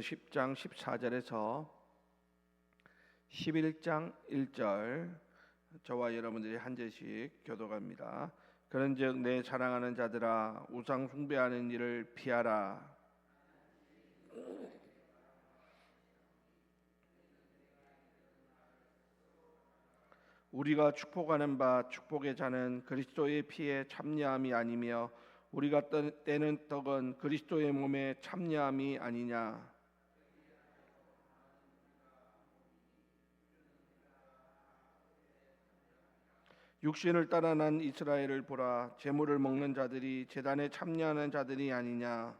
10장 14절에서 11장 1절 저와 여러분들이 한 절씩 교독합니다. 그런즉 내 사랑하는 자들아 우상 숭배하는 일을 피하라. 우리가 축복하는 바 축복의 자는 그리스도의 피에 참여함이 아니며 우리가 떼는 떡은 그리스도의 몸에 참여함이 아니냐. 육신을 따라 난 이스라엘을 보라. 제물을 먹는 자들이 제단에 참여하는 자들이 아니냐.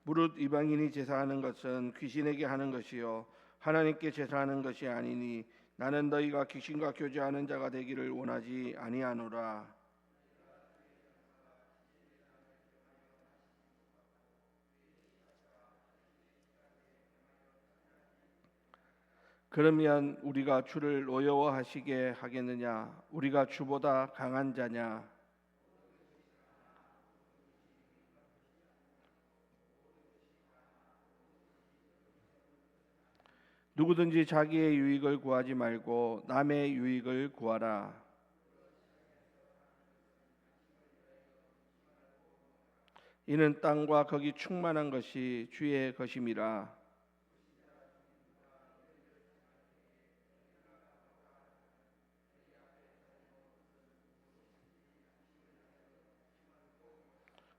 무릇 이방인이 제사하는 것은 귀신에게 하는 것이요 하나님께 제사하는 것이 아니니 나는 너희가 귀신과 교제하는 자가 되기를 원하지 아니하노라. 그러면 우리가 주를 노여워하시게 하겠느냐? 우리가 주보다 강한 자냐? 누구든지 자기의 유익을 구하지 말고 남의 유익을 구하라. 이는 땅과 거기 충만한 것이 주의 것임이라.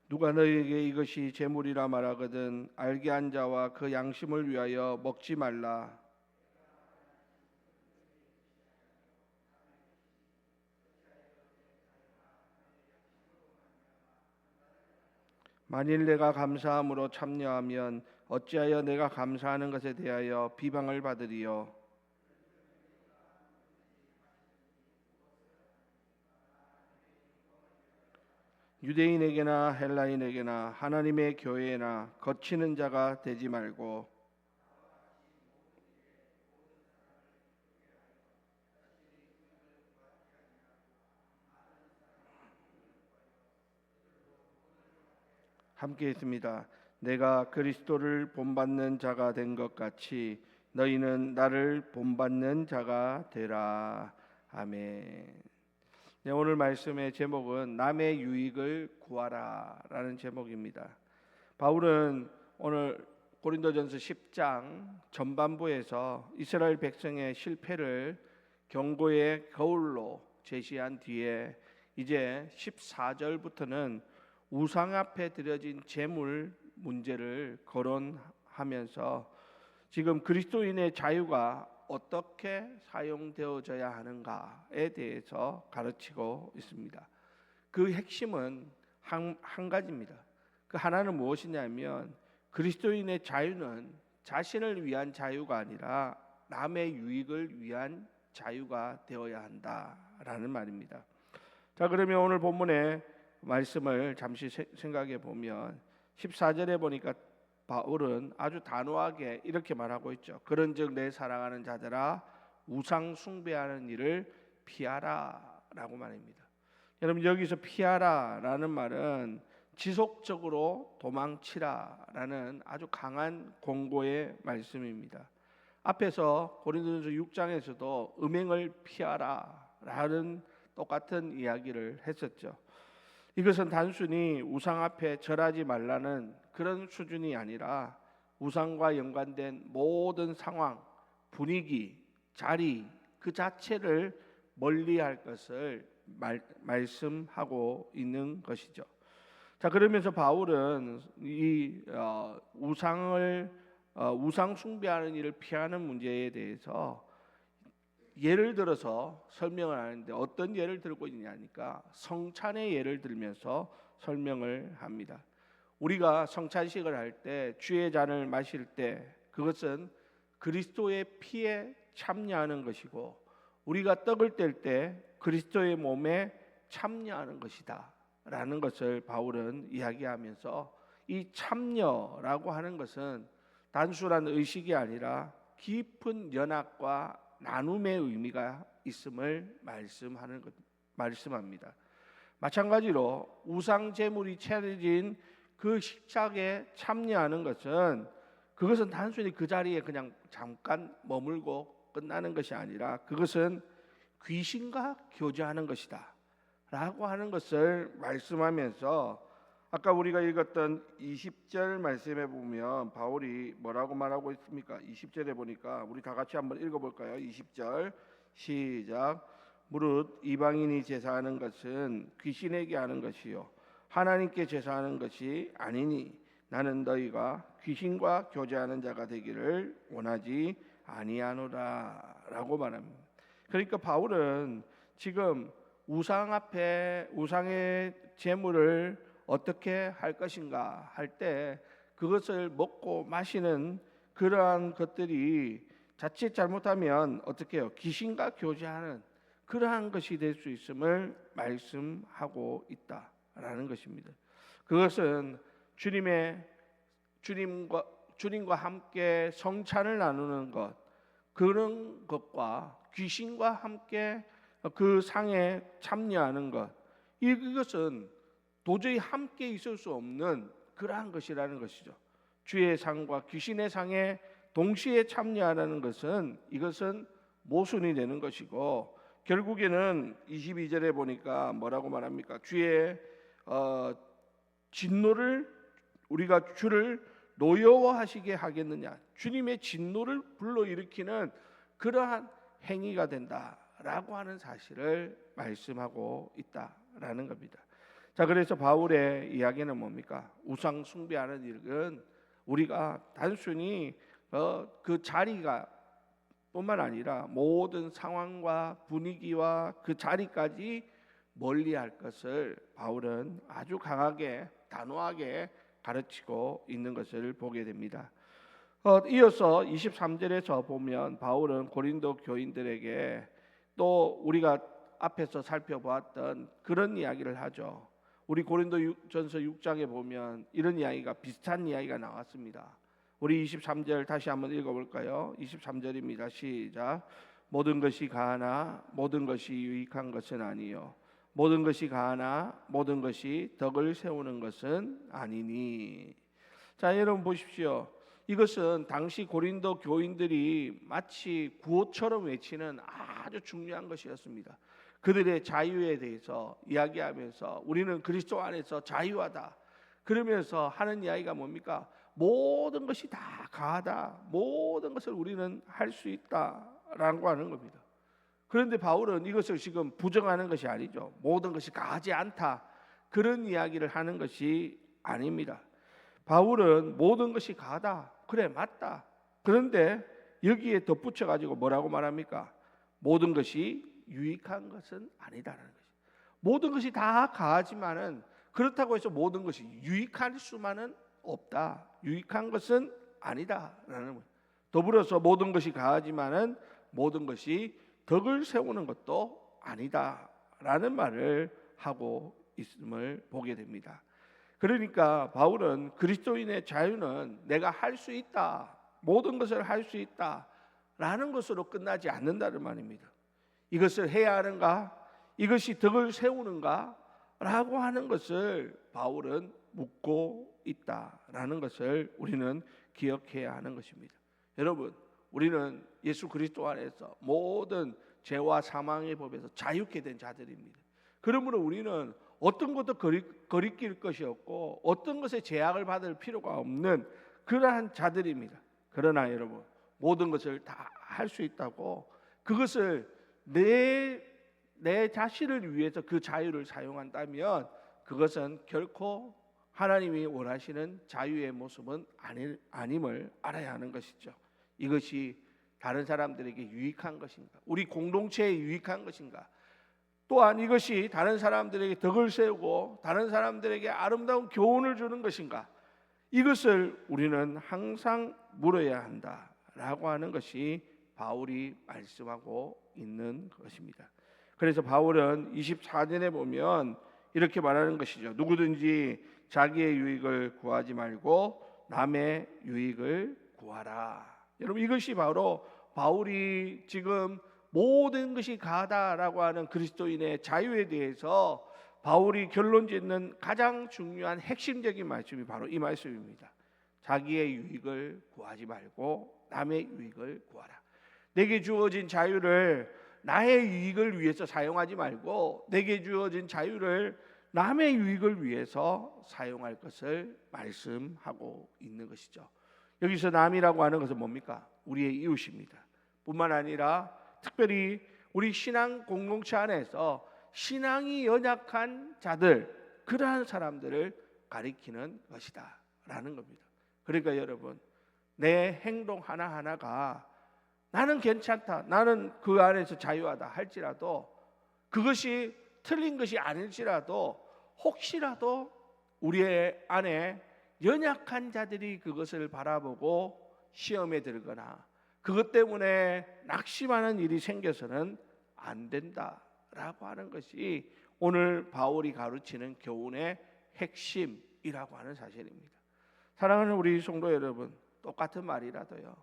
누가 너희에게 이것이 재물이라 말하거든 알게 한 자와 그 양심을 위하여 먹지 말라. 만일 내가 감사함으로 참여하면 어찌하여 내가 감사하는 것에 대하여 비방을 받으리요. 유대인에게나 헬라인에게나 하나님의 교회나 거치는 자가 되지 말고 함께 있습니다. 내가 그리스도를 본받는 자가 된 것 같이 너희는 나를 본받는 자가 되라. 아멘. 네, 오늘 말씀의 제목은 남의 유익을 구하라라는 제목입니다. 바울은 오늘 고린도전서 10장 전반부에서 이스라엘 백성의 실패를 경고의 거울로 제시한 뒤에 이제 14절부터는 우상 앞에 드려진 제물 문제를 거론하면서 지금 그리스도인의 자유가 어떻게 사용되어져야 하는가에 대해서 가르치고 있습니다. 그 핵심은 한 가지입니다. 그 하나는 무엇이냐면 그리스도인의 자유는 자신을 위한 자유가 아니라 남의 유익을 위한 자유가 되어야 한다라는 말입니다. 자, 그러면 오늘 본문의 말씀을 잠시 생각해 보면 14절에 보니까 바울은 아주 단호하게 이렇게 말하고 있죠. 그런즉 내 사랑하는 자들아 우상 숭배하는 일을 피하라 라고 말합니다. 여러분, 여기서 피하라 라는 말은 지속적으로 도망치라 라는 아주 강한 공고의 말씀입니다. 앞에서 고린도전서 6장에서도 음행을 피하라 라는 똑같은 이야기를 했었죠. 이것은 단순히 우상 앞에 절하지 말라는 그런 수준이 아니라 우상과 연관된 모든 상황, 분위기, 자리 그 자체를 멀리할 것을 말씀하고 있는 것이죠. 자, 그러면서 바울은 이 우상 숭배하는 일을 피하는 문제에 대해서 예를 들어서 설명을 하는데 어떤 예를 들고 있냐니까 성찬의 예를 들면서 설명을 합니다. 우리가 성찬식을 할 때 주의 잔을 마실 때 그것은 그리스도의 피에 참여하는 것이고 우리가 떡을 뗄 때 그리스도의 몸에 참여하는 것이다 라는 것을 바울은 이야기하면서 이 참여라고 하는 것은 단순한 의식이 아니라 깊은 연합과 나눔의 의미가 있음을 말씀합니다. 마찬가지로 우상 제물이 차려진 그 식탁에 참여하는 것은 그것은 단순히 그 자리에 그냥 잠깐 머물고 끝나는 것이 아니라 그것은 귀신과 교제하는 것이다 라고 하는 것을 말씀하면서 아까 우리가 읽었던 20절 말씀에 보면 바울이 뭐라고 말하고 있습니까? 20절에 보니까 우리 다 같이 한번 읽어볼까요? 20절 시작. 무릇 이방인이 제사하는 것은 귀신에게 하는 것이요 하나님께 제사하는 것이 아니니 나는 너희가 귀신과 교제하는 자가 되기를 원하지 아니하노라 라고 말합니다. 그러니까 바울은 지금 우상 앞에 우상의 제물을 어떻게 할 것인가 할 때 그것을 먹고 마시는 그러한 것들이 자칫 잘못하면 어떻게 해요? 귀신과 교제하는 그러한 것이 될 수 있음을 말씀하고 있다라는 것입니다. 그것은 주님과 함께 성찬을 나누는 것 그런 것과 귀신과 함께 그 상에 참여하는 것 이것은 도저히 함께 있을 수 없는 그러한 것이라는 것이죠. 주의 상과 귀신의 상에 동시에 참여하라는 것은 이것은 모순이 되는 것이고 결국에는 22절에 보니까 뭐라고 말합니까? 주의 진노를 우리가 주를 노여워하시게 하겠느냐? 주님의 진노를 불러일으키는 그러한 행위가 된다라고 하는 사실을 말씀하고 있다라는 겁니다. 자, 그래서 바울의 이야기는 뭡니까? 우상 숭배하는 일은 우리가 단순히 그 자리가 뿐만 아니라 모든 상황과 분위기와 그 자리까지 멀리할 것을 바울은 아주 강하게 단호하게 가르치고 있는 것을 보게 됩니다. 이어서 23절에서 보면 바울은 고린도 교인들에게 또 우리가 앞에서 살펴보았던 그런 이야기를 하죠. 우리 고린도전서 6장에 보면 이런 이야기가 비슷한 이야기가 나왔습니다. 우리 23절 다시 한번 읽어볼까요? 23절입니다. 시작. 모든 것이 가하나 모든 것이 유익한 것은 아니요 모든 것이 가하나 모든 것이 덕을 세우는 것은 아니니. 자, 여러분 보십시오. 이것은 당시 고린도 교인들이 마치 구호처럼 외치는 아주 중요한 것이었습니다. 그들의 자유에 대해서 이야기하면서 우리는 그리스도 안에서 자유하다 그러면서 하는 이야기가 뭡니까? 모든 것이 다 가하다 모든 것을 우리는 할 수 있다라고 하는 겁니다. 그런데 바울은 이것을 지금 부정하는 것이 아니죠. 모든 것이 가하지 않다 그런 이야기를 하는 것이 아닙니다. 바울은 모든 것이 가하다 그래 맞다. 그런데 여기에 덧붙여 가지고 뭐라고 말합니까? 모든 것이 유익한 것은 아니다라는 것이. 모든 것이 다 가하지만은 그렇다고 해서 모든 것이 유익할 수만은 없다. 유익한 것은 아니다라는 거예요. 더불어서 모든 것이 가하지만은 모든 것이 덕을 세우는 것도 아니다라는 말을 하고 있음을 보게 됩니다. 그러니까 바울은 그리스도인의 자유는 내가 할 수 있다. 모든 것을 할 수 있다라는 것으로 끝나지 않는다는 말입니다. 이것을 해야 하는가? 이것이 덕을 세우는가? 라고 하는 것을 바울은 묻고 있다라는 것을 우리는 기억해야 하는 것입니다. 여러분, 우리는 예수 그리스도 안에서 모든 죄와 사망의 법에서 자유케 된 자들입니다. 그러므로 우리는 어떤 것도 거리낄 것이 없고 어떤 것에 제약을 받을 필요가 없는 그러한 자들입니다. 그러나 여러분, 모든 것을 다 할 수 있다고 그것을 내 자신을 위해서 그 자유를 사용한다면 그것은 결코 하나님이 원하시는 자유의 모습은 아님을 알아야 하는 것이죠. 이것이 다른 사람들에게 유익한 것인가? 우리 공동체에 유익한 것인가? 또한 이것이 다른 사람들에게 덕을 세우고 다른 사람들에게 아름다운 교훈을 주는 것인가? 이것을 우리는 항상 물어야 한다라고 하는 것이 바울이 말씀하고 있는 것입니다. 그래서 바울은 24절에 보면 이렇게 말하는 것이죠. 누구든지 자기의 유익을 구하지 말고 남의 유익을 구하라. 여러분, 이것이 바로 바울이 지금 모든 것이 가다라고 하는 그리스도인의 자유에 대해서 바울이 결론 짓는 가장 중요한 핵심적인 말씀이 바로 이 말씀입니다. 자기의 유익을 구하지 말고 남의 유익을 구하라. 내게 주어진 자유를 나의 유익을 위해서 사용하지 말고 내게 주어진 자유를 남의 유익을 위해서 사용할 것을 말씀하고 있는 것이죠. 여기서 남이라고 하는 것은 뭡니까? 우리의 이웃입니다. 뿐만 아니라 특별히 우리 신앙 공동체 안에서 신앙이 연약한 자들, 그러한 사람들을 가리키는 것이다 라는 겁니다. 그러니까 여러분, 내 행동 하나하나가 나는 괜찮다, 나는 그 안에서 자유하다 할지라도 그것이 틀린 것이 아닐지라도 혹시라도 우리의 안에 연약한 자들이 그것을 바라보고 시험에 들거나 그것 때문에 낙심하는 일이 생겨서는 안 된다라고 하는 것이 오늘 바울이 가르치는 교훈의 핵심이라고 하는 사실입니다. 사랑하는 우리 성도 여러분, 똑같은 말이라도요,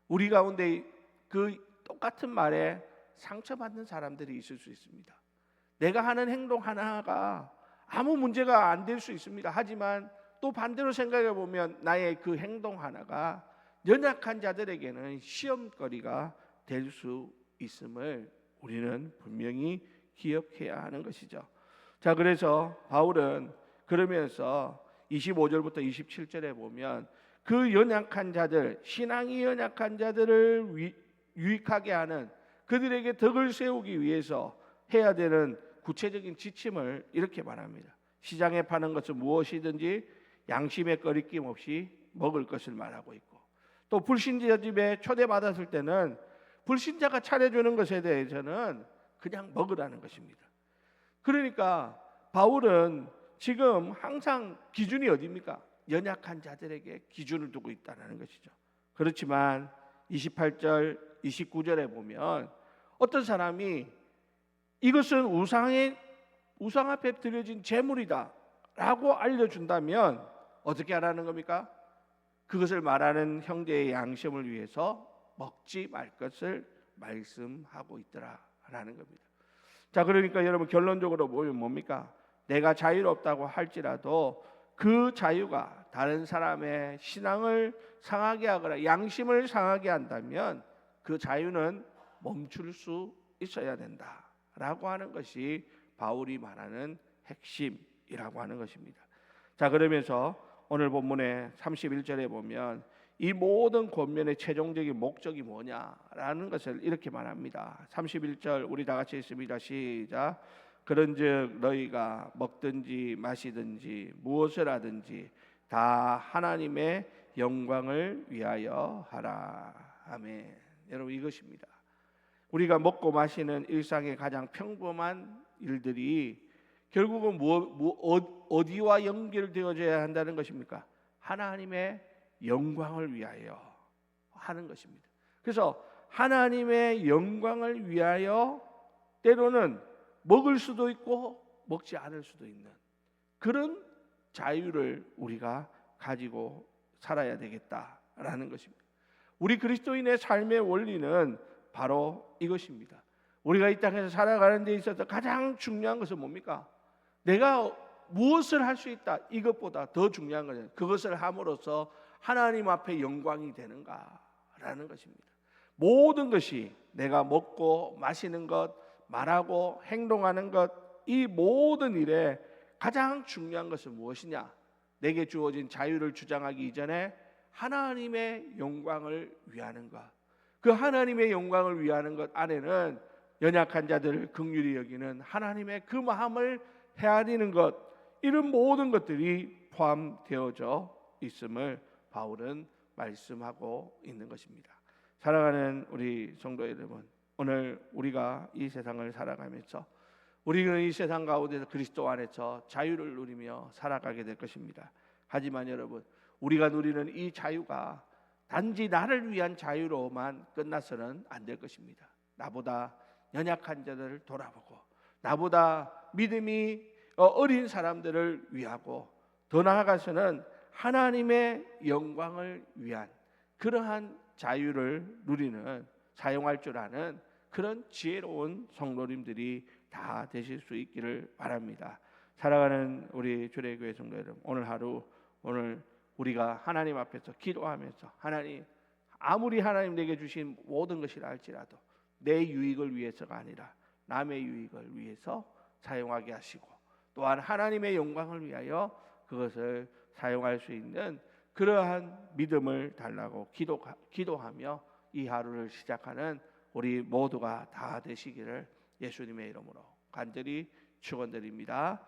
우리 가운데 그 똑같은 말에 상처받는 사람들이 있을 수 있습니다. 내가 하는 행동 하나가 아무 문제가 안 될 수 있습니다. 하지만 또 반대로 생각해 보면 나의 그 행동 하나가 연약한 자들에게는 시험거리가 될 수 있음을 우리는 분명히 기억해야 하는 것이죠. 자, 그래서 바울은 그러면서 25절부터 27절에 보면 그 연약한 자들, 신앙이 연약한 자들을 유익하게 하는, 그들에게 덕을 세우기 위해서 해야 되는 구체적인 지침을 이렇게 말합니다. 시장에 파는 것은 무엇이든지 양심의 거리낌 없이 먹을 것을 말하고 있고, 또 불신자 집에 초대받았을 때는 불신자가 차려주는 것에 대해서는 그냥 먹으라는 것입니다. 그러니까 바울은 지금 항상 기준이 어디입니까? 연약한 자들에게 기준을 두고 있다는 것이죠. 그렇지만 28절, 29절에 보면 어떤 사람이 이것은 우상 앞에 드려진 제물이다 라고 알려준다면 어떻게 하라는 겁니까? 그것을 말하는 형제의 양심을 위해서 먹지 말 것을 말씀하고 있더라라는 겁니다. 자, 그러니까 여러분 결론적으로 보면 뭡니까? 내가 자유롭다고 할지라도 그 자유가 다른 사람의 신앙을 상하게 하거나 양심을 상하게 한다면 그 자유는 멈출 수 있어야 된다라고 하는 것이 바울이 말하는 핵심이라고 하는 것입니다. 자, 그러면서 오늘 본문의 31절에 보면 이 모든 권면의 최종적인 목적이 뭐냐라는 것을 이렇게 말합니다. 31절 우리 다 같이 읽습니다. 시작. 그런즉 너희가 먹든지 마시든지 무엇을 하든지 다 하나님의 영광을 위하여 하라. 아멘. 여러분, 이것입니다. 우리가 먹고 마시는 일상의 가장 평범한 일들이 결국은 어디와 연결되어져야 한다는 것입니까? 하나님의 영광을 위하여 하는 것입니다. 그래서 하나님의 영광을 위하여 때로는 먹을 수도 있고 먹지 않을 수도 있는 그런 자유를 우리가 가지고 살아야 되겠다라는 것입니다. 우리 그리스도인의 삶의 원리는 바로 이것입니다. 우리가 이 땅에서 살아가는 데 있어서 가장 중요한 것은 뭡니까? 내가 무엇을 할 수 있다, 이것보다 더 중요한 것은 그것을 함으로써 하나님 앞에 영광이 되는가라는 것입니다. 모든 것이 내가 먹고 마시는 것, 말하고 행동하는 것, 이 모든 일에 가장 중요한 것은 무엇이냐? 내게 주어진 자유를 주장하기 이전에 하나님의 영광을 위하는 것. 그 하나님의 영광을 위하는 것 안에는 연약한 자들을 긍휼히 여기는 하나님의 그 마음을 헤아리는 것, 이런 모든 것들이 포함되어져 있음을 바울은 말씀하고 있는 것입니다. 사랑하는 우리 성도 여러분, 오늘 우리가 이 세상을 살아가면서 우리는 이 세상 가운데서 그리스도 안에서 자유를 누리며 살아가게 될 것입니다. 하지만 여러분, 우리가 누리는 이 자유가 단지 나를 위한 자유로만 끝나서는 안 될 것입니다. 나보다 연약한 자들을 돌아보고 나보다 믿음이 어린 사람들을 위하고 더 나아가서는 하나님의 영광을 위한 그러한 자유를 누리는, 사용할 줄 아는 그런 지혜로운 성도님들이 다 되실 수 있기를 바랍니다. 사랑하는 우리 주례교회 성도 여러분, 오늘 하루 오늘 우리가 하나님 앞에서 기도하면서 하나님, 아무리 하나님 내게 주신 모든 것이라 할지라도 내 유익을 위해서가 아니라 남의 유익을 위해서 사용하게 하시고 또한 하나님의 영광을 위하여 그것을 사용할 수 있는 그러한 믿음을 달라고 기도하며 이 하루를 시작하는 우리 모두가 다 되시기를 예수님의 이름으로 간절히 축원드립니다.